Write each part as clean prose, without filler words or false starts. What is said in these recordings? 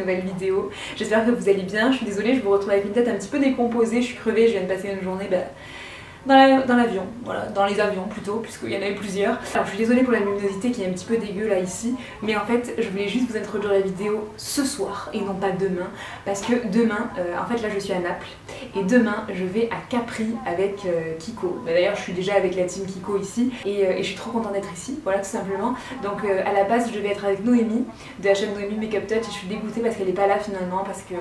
nouvelle vidéo. J'espère que vous allez bien, je suis désolée, je vous retrouve avec une tête un petit peu décomposée, je suis crevée, je viens de passer une journée dans l'avion, voilà, dans les avions plutôt, puisqu'il y en avait plusieurs. Alors je suis désolée pour la luminosité qui est un petit peu dégueu là ici, mais en fait je voulais juste vous introduire la vidéo ce soir et non pas demain, parce que demain, en fait là je suis à Naples, et demain je vais à Capri avec Kiko. D'ailleurs je suis déjà avec la team Kiko ici, et je suis trop contente d'être ici, voilà tout simplement. Donc à la base je vais être avec Noémie, de la chaîne Noémie Makeup Touch, et je suis dégoûtée parce qu'elle est pas là finalement, parce que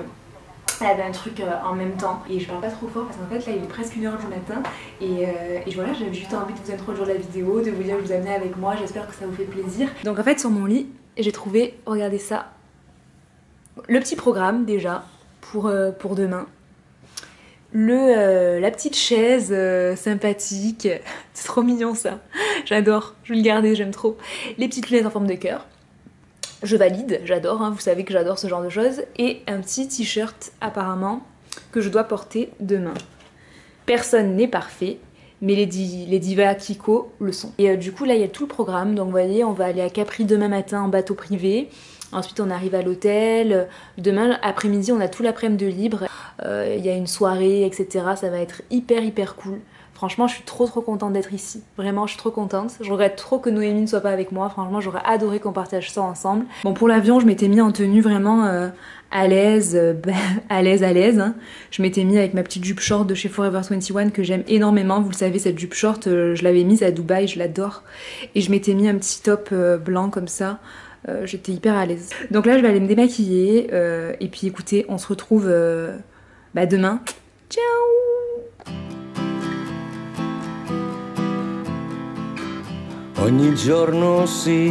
elle avait un truc en même temps et je parle pas trop fort parce qu'en fait là il est presque 1h du matin et voilà, j'avais juste envie de vous introduire la vidéo, de vous dire que vous amenez avec moi, j'espère que ça vous fait plaisir. Donc en fait sur mon lit j'ai trouvé, regardez ça, le petit programme déjà pour demain. La petite chaise sympathique, c'est trop mignon ça, j'adore, je vais le garder, j'aime trop. Les petites lunettes en forme de cœur. Je valide, j'adore, hein, vous savez que j'adore ce genre de choses. Et un petit t-shirt apparemment que je dois porter demain. Personne n'est parfait, mais les divas Kiko le sont. Et du coup là il y a tout le programme, donc vous voyez on va aller à Capri demain matin en bateau privé. Ensuite on arrive à l'hôtel, demain après-midi on a tout l'après-midi de libre. Il y a une soirée etc, ça va être hyper cool. Franchement, je suis trop contente d'être ici. Vraiment, je suis trop contente. Je regrette trop que Noémie ne soit pas avec moi. Franchement, j'aurais adoré qu'on partage ça ensemble. Bon, pour l'avion, je m'étais mis en tenue vraiment à l'aise, à l'aise. Hein. Je m'étais mis avec ma petite jupe short de chez Forever 21 que j'aime énormément. Vous le savez, cette jupe short, je l'avais mise à Dubaï, je l'adore. Et je m'étais mis un petit top blanc comme ça. J'étais hyper à l'aise. Donc là, je vais aller me démaquiller. Et puis écoutez, on se retrouve demain. Ciao! Ogni giorno sì,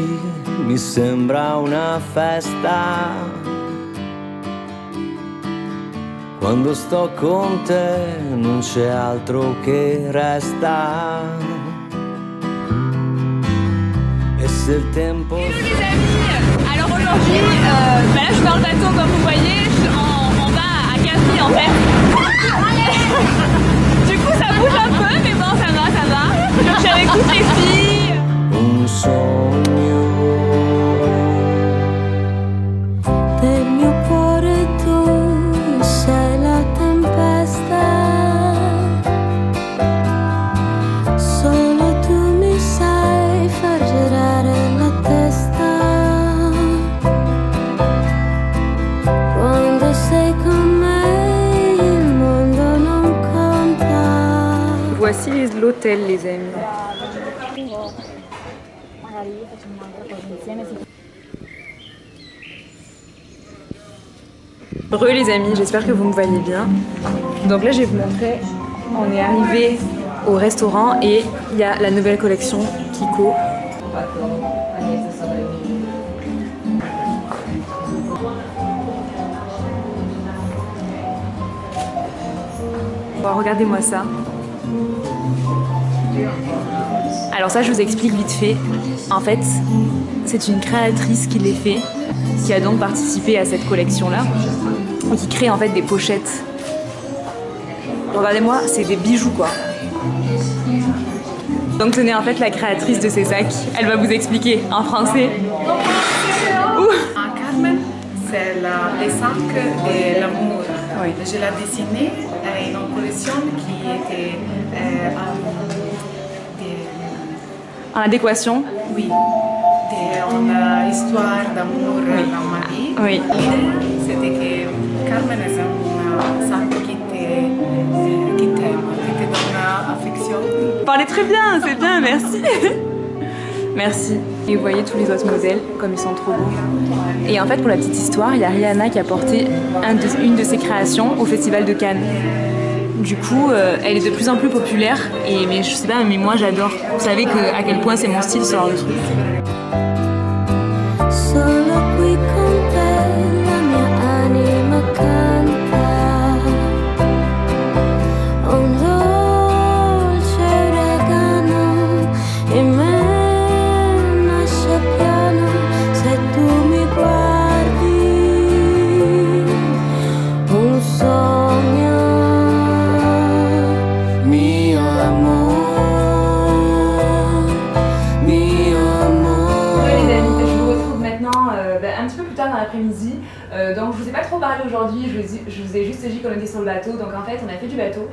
mi sembra una festa. Quando sto con te non c'è altro che resta. E se il tempo... Hello les amis, alors aujourd'hui, là je suis dans le bateau comme vous voyez, on va à Capri en fait. Du coup ça bouge un peu mais bon ça va. Donc je suis avec toutes les filles. Un sogno del mio cuore, tu sei la tempesta, solo tu mi sai far girare la testa, quando sei con me il mondo non conta. Voici l'hôtel les amis. Re les amis, j'espère que vous me voyez bien. Donc là je vais vous montrer, on est arrivé au restaurant et il y a la nouvelle collection Kiko. Bon, regardez-moi ça. Alors ça je vous explique vite fait. En fait c'est une créatrice qui l'a fait, qui a donc participé à cette collection là et qui crée en fait des pochettes. Regardez-moi, c'est des bijoux quoi. Donc tenez en fait la créatrice de ces sacs, elle va vous expliquer en français. Carmen, c'est les sacs de l'amour. Oui. Je l'ai dessiné une collection qui était En adéquation. oui, une histoire d'amour dans ma vie. Oui. L'idée, c'était que Carmen est un sac qui te donne affection. Vous parlez très bien, c'est bien, merci. Merci. Et vous voyez tous les autres modèles, comme ils sont trop beaux. Et en fait, pour la petite histoire, il y a Rihanna qui a porté une de ses créations au Festival de Cannes. Du coup, elle est de plus en plus populaire, mais je sais pas, mais moi j'adore. Vous savez à quel point c'est mon style ce genre de truc. Solo qui con te la mia anima canta, un dolce oregano in me nasce piano se tu mi guardi, un sogno mio amor, mio amor. parler aujourd'hui, je vous ai juste dit qu'on était sur le bateau. Donc en fait, on a fait du bateau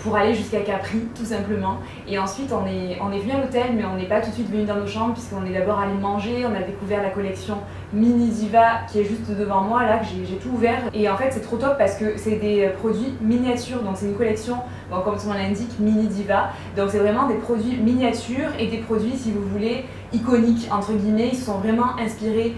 pour aller jusqu'à Capri, tout simplement. Et ensuite, on est venu à l'hôtel, mais on n'est pas tout de suite venu dans nos chambres, puisqu'on est d'abord allé manger. On a découvert la collection Mini Diva qui est juste devant moi, là, que j'ai tout ouvert. Et en fait, c'est trop top parce que c'est des produits miniatures. Donc c'est une collection, bon, comme son nom l'indique, Mini Diva. Donc c'est vraiment des produits miniatures et des produits, si vous voulez, iconiques, entre guillemets. Ils se sont vraiment inspirés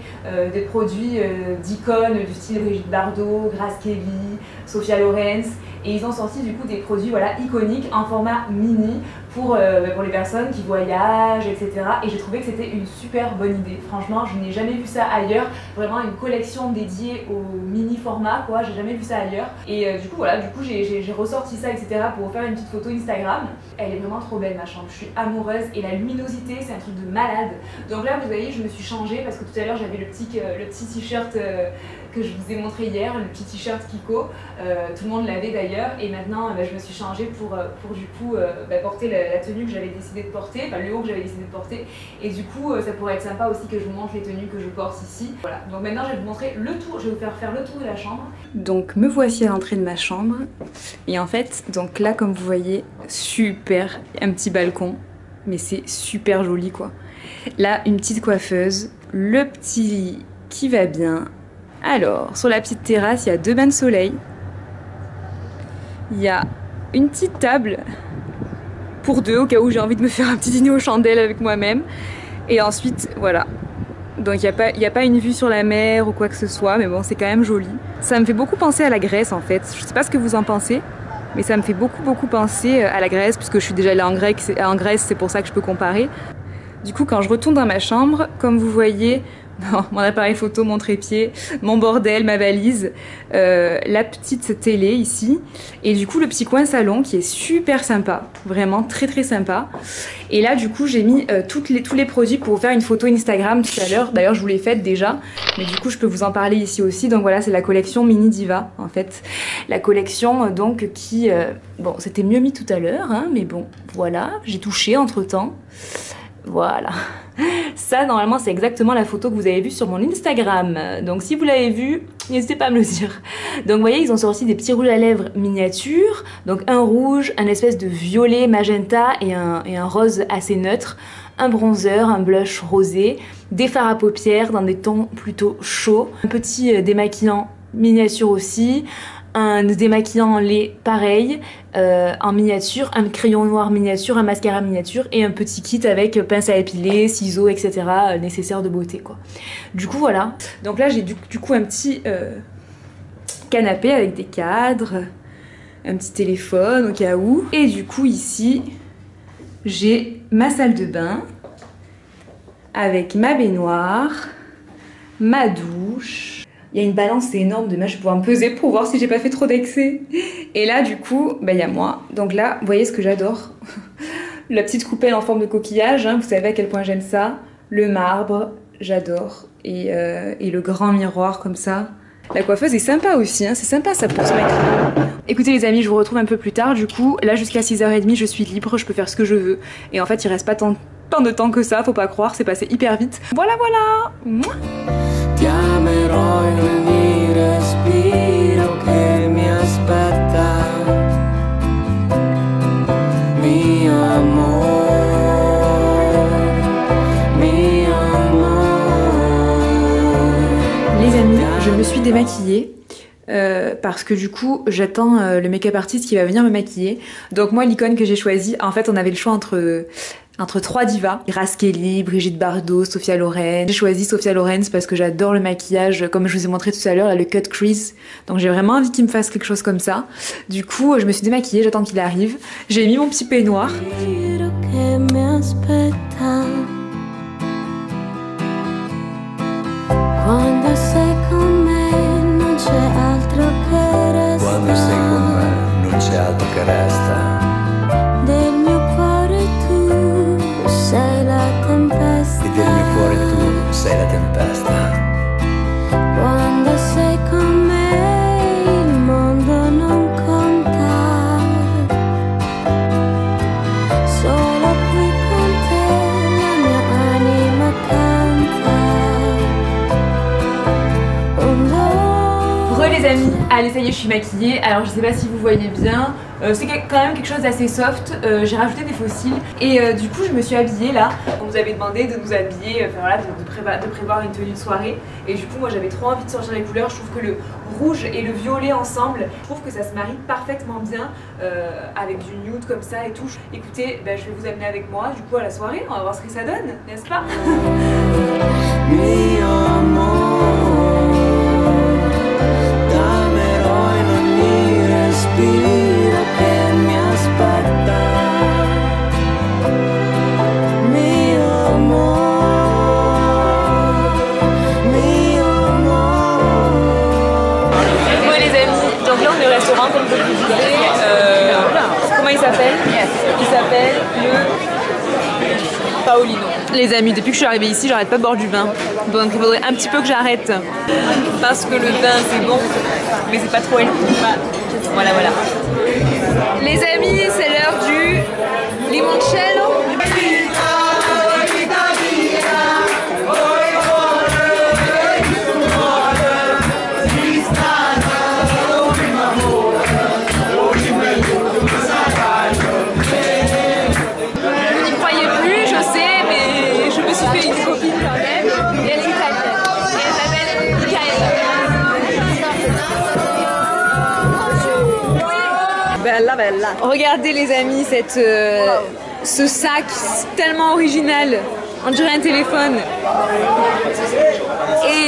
des produits d'icônes du style Brigitte Bardot, Grace Kelly, Sophia Loren. Et ils ont sorti du coup des produits voilà, iconiques en format mini pour les personnes qui voyagent, etc. Et j'ai trouvé que c'était une super bonne idée. Franchement, je n'ai jamais vu ça ailleurs. Vraiment une collection dédiée au mini format, quoi. J'ai jamais vu ça ailleurs. Et du coup, voilà, j'ai ressorti ça, etc. pour faire une petite photo Instagram. Elle est vraiment trop belle, ma chambre. Je suis amoureuse. Et la luminosité, c'est un truc de malade. Donc là, vous voyez, je me suis changée parce que tout à l'heure, j'avais le petit t-shirt que je vous ai montré hier, le petit t-shirt Kiko. Tout le monde l'avait d'ailleurs. Et maintenant, je me suis changée pour du coup porter la tenue que j'avais décidé de porter, enfin le haut que j'avais décidé de porter. Et du coup, ça pourrait être sympa aussi que je vous montre les tenues que je porte ici. Voilà, donc maintenant je vais vous montrer le tour, je vais vous faire le tour de la chambre. Donc me voici à l'entrée de ma chambre. Et en fait, donc là comme vous voyez, super, un petit balcon. Mais c'est super joli quoi. Là, une petite coiffeuse, le petit lit qui va bien. Alors, sur la petite terrasse, il y a 2 bains de soleil. Il y a une petite table pour 2 au cas où j'ai envie de me faire un petit dîner aux chandelles avec moi-même. Et ensuite, voilà. Donc il n'y a pas une vue sur la mer ou quoi que ce soit, mais bon, c'est quand même joli. Ça me fait beaucoup penser à la Grèce en fait. Je sais pas ce que vous en pensez, mais ça me fait beaucoup penser à la Grèce, puisque je suis déjà allée en Grèce, c'est pour ça que je peux comparer. Du coup, quand je retourne dans ma chambre, comme vous voyez, mon appareil photo, mon trépied, mon bordel, ma valise, la petite télé ici, et du coup le petit coin salon qui est super sympa, vraiment très sympa. Et là du coup j'ai mis tous les produits pour vous faire une photo Instagram tout à l'heure. D'ailleurs je vous l'ai faite déjà, mais du coup je peux vous en parler ici aussi. Donc voilà, c'est la collection Mini Diva en fait, la collection donc qui bon, c'était mieux mis tout à l'heure hein, mais bon voilà, j'ai touché entre temps. Voilà, ça normalement c'est exactement la photo que vous avez vue sur mon Instagram. Donc si vous l'avez vue, n'hésitez pas à me le dire. Donc vous voyez, ils ont sorti des petits rouges à lèvres miniatures. Donc un rouge, un espèce de violet magenta et un rose assez neutre. Un bronzer, un blush rosé, des fards à paupières dans des tons plutôt chauds. Un petit démaquillant miniature aussi. Un démaquillant en lait pareil, en miniature, un crayon noir miniature, un mascara miniature et un petit kit avec pince à épiler, ciseaux, etc. Nécessaires de beauté quoi. Du coup voilà, donc là j'ai du coup un petit canapé avec des cadres, un petit téléphone au cas où. Et du coup ici j'ai ma salle de bain avec ma baignoire, ma douche. Il y a une balance, c'est énorme, demain je vais pouvoir me peser pour voir si j'ai pas fait trop d'excès. Et là du coup, il y a moi. Donc là, vous voyez ce que j'adore. La petite coupelle en forme de coquillage, hein, vous savez à quel point j'aime ça. Le marbre, j'adore. Et le grand miroir comme ça. La coiffeuse est sympa aussi, hein, c'est sympa ça pour se maquiller. Écoutez les amis, je vous retrouve un peu plus tard. Du coup, là jusqu'à 6h30, je suis libre, je peux faire ce que je veux. Et en fait, il reste pas tant de temps que ça, faut pas croire, c'est passé hyper vite. Voilà, voilà. Ti amerò in ogni respiro che mi aspetta, mio amore, mio amore. Les amis, je me suis démaquillée. Parce que du coup j'attends le make-up artiste qui va venir me maquiller. Donc moi l'icône que j'ai choisie, en fait on avait le choix entre 3 divas, Grace Kelly, Brigitte Bardot, Sophia Loren. J'ai choisi Sophia Loren parce que j'adore le maquillage, comme je vous ai montré tout à l'heure, là, le cut crease. Donc j'ai vraiment envie qu'il me fasse quelque chose comme ça. Du coup je me suis démaquillée, j'attends qu'il arrive. J'ai mis mon petit peignoir. Quando sei con me non c'è altro che resta. Quando sei con me non c'è altro che resta. Del mio cuore tu sei la tempesta. E del mio cuore tu sei la tempesta. Quando sei con me il mondo non conta. Solo qui con te la mia anima canta. Oh no. Allez, ça y est, je suis maquillée. Alors, je sais pas si vous voyez bien. C'est quand même quelque chose d'assez soft. J'ai rajouté des fossiles. Et du coup, je me suis habillée là. On nous avait demandé de nous habiller, enfin voilà, de prévoir une tenue de soirée. Et du coup, moi, j'avais trop envie de sortir les couleurs. Je trouve que le rouge et le violet ensemble, je trouve que ça se marie parfaitement bien avec du nude comme ça et tout. Écoutez, ben, je vais vous amener avec moi du coup à la soirée. On va voir ce que ça donne, n'est-ce pas? Mio amor, damerò in ogni respiro che mi aspetta. Mio amor, mio amor. Bon les amis, donc là on est au restaurant comme je vous disais. Comment il s'appelle? Il s'appelle le Paolino. Les amis, depuis que je suis arrivée ici, j'arrête pas de boire du vin. Donc il faudrait un petit peu que j'arrête. Parce que le vin c'est bon, mais c'est pas trop healthy. Voilà, voilà. Les amis, c'est l'heure du limoncello. Bella, bella. Regardez les amis, ce sac tellement original. On dirait un téléphone.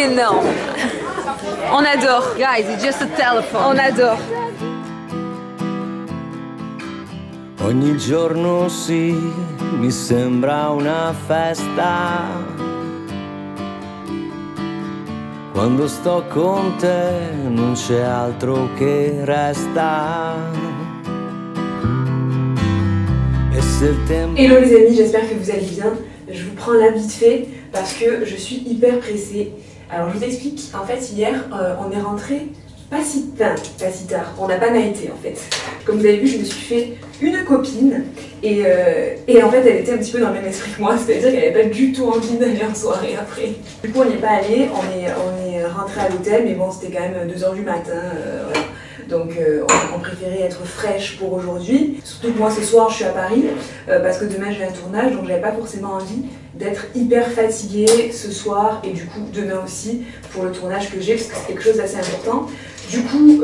Énorme. On adore. Guys, it's just a telephone. On adore. Ogni giorno sì, mi sembra una festa. Quando sto con te non c'è altro che resta. Hello les amis, j'espère que vous allez bien. Je vous prends là vite fait parce que je suis hyper pressée. Alors je vous explique, en fait hier on est rentré pas si tard, on n'a pas naïté en fait. Comme vous avez vu, je me suis fait une copine et en fait elle était un petit peu dans le même esprit que moi, c'est-à-dire qu'elle n'avait pas du tout envie d'aller en soirée après. Du coup on n'y est pas allé, on est rentré à l'hôtel, mais bon c'était quand même 2 h du matin, voilà. Donc on préférait être fraîche pour aujourd'hui. Surtout que moi ce soir je suis à Paris parce que demain j'ai un tournage, donc j'avais pas forcément envie d'être hyper fatiguée ce soir et du coup demain aussi pour le tournage que j'ai parce que c'est quelque chose d'assez important. Du coup,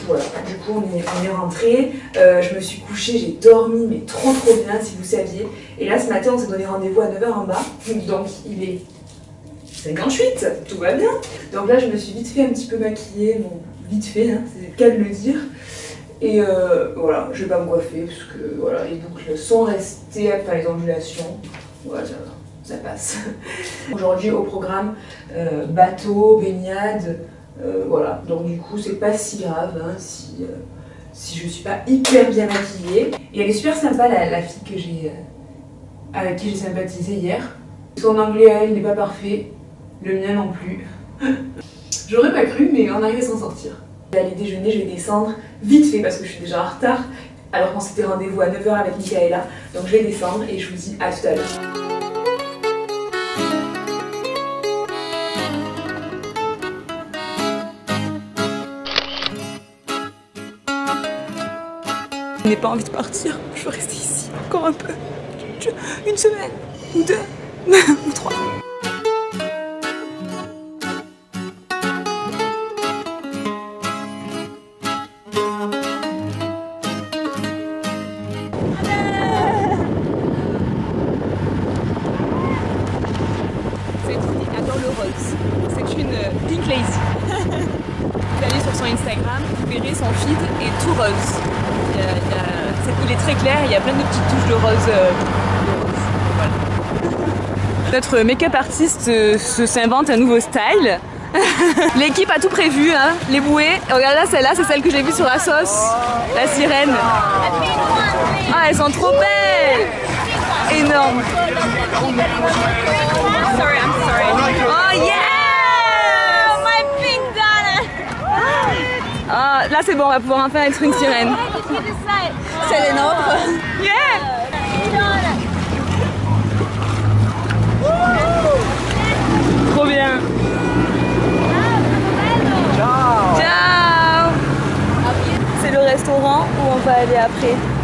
voilà, du coup on est rentré, je me suis couchée, j'ai dormi mais trop bien si vous saviez. Et là ce matin on s'est donné rendez-vous à 9 h en bas, donc il est 58, tout va bien. Donc là je me suis vite fait un petit peu maquiller, bon vite fait, hein, c'est le cas de le dire. Et voilà, je vais pas me coiffer parce que voilà, les boucles sont restées, enfin les ondulations, voilà, ça passe. Aujourd'hui au programme, bateau, baignade, voilà, donc du coup c'est pas si grave hein, si je suis pas hyper bien maquillée. Et elle est super sympa la fille que avec qui j'ai sympathisé hier. Son anglais à elle n'est pas parfait, le mien non plus. J'aurais pas cru, mais on arrive à s'en sortir. Je vais aller déjeuner, je vais descendre vite fait parce que je suis déjà en retard. Alors qu'on s'était rendez-vous à 9 h avec Michaela. Donc je vais descendre et je vous dis à tout à l'heure. Je n'ai pas envie de partir, je veux rester ici encore un peu. Une semaine, ou 2, ou 3. C'est une Pink Lazy. Vous allez sur son Instagram, vous verrez son feed est tout rose. Il est très clair, il y a plein de petites touches de rose. Voilà. Notre make-up artiste s'invente un nouveau style. L'équipe a tout prévu, hein. Les bouées. Regarde là, celle-là, c'est celle que j'ai vue sur la sauce. La sirène. Ah, elles sont trop belles. Énorme. Sorry, I'm sorry. Oh yeah! Oh, my pink Donna! Ah, là c'est bon, on va pouvoir enfin être une sirène. C'est les nôtres. Yeah! Trop bien. Ciao! Ciao! va aller après.